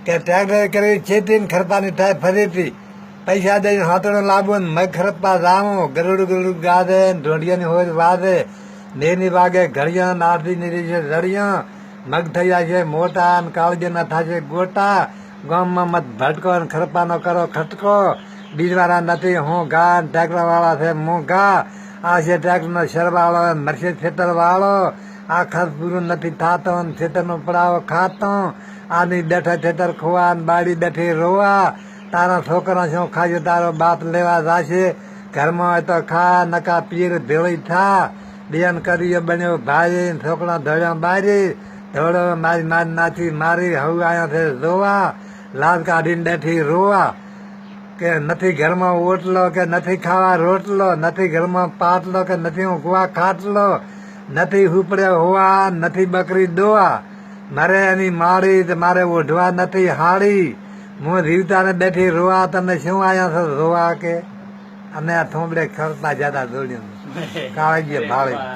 કે ટ્રેક્ટર કરી ચેતીને ખરપાની થાય ફરીથી પૈસા દઈને હાથડો લાવો ને મગ ખરપા જામો ગરુડ ગરુડ ગાધે ઢોંઢિયાની હોય વાદે નેની વાગે ઘડિયા નારથી નીરી છે રડિયા મગ થઈ જાય છે મોટા ને કાળજીના થશે ગોટા ગામમાં મત ભટકો ને ખરપાનો કરો ખટકો બીજવાળા નથી હું ઘા ટ્રેક્ટર વાળા છે મોંઘા આ છે ટ્રેક્ટરનો શરવાળો મરશે ખેતરવાળો આ ખર્ચ પૂરું નથી થતો ને ખેતરનો પડાવો ખાતો આની બેઠા ખેતર ખોવા ને બાળી બેઠી રોવા તારા છોકરા શું ખાજો તારો બાપ લેવા જાશે ઘરમાં હોય તો ખા નકા પીર ભેળી થા બેન કર્યો બન્યો ભાઈ છોકરા ધોળ્યા બારી ધોળો મારી મારી નાથી મારી હવે અહીંયા છે જોવા લાજ કાઢીને બેઠી રોવા કે નથી ઘરમાં ઓટલો કે નથી ખાવા રોટલો નથી ઘરમાં પાટલો કે નથી ઊંઘવા ખાટલો નથી ઉપડે હોવા નથી બકરી દોવા મારે એની માળી મારે ઓઢવા નથી હાડી હું રીવતાને બેઠી રોવા તમે શું આયા છો રોવા કે અને આ થોંભડે ખરતા જતા દોડ્યું કાળજી ભાળી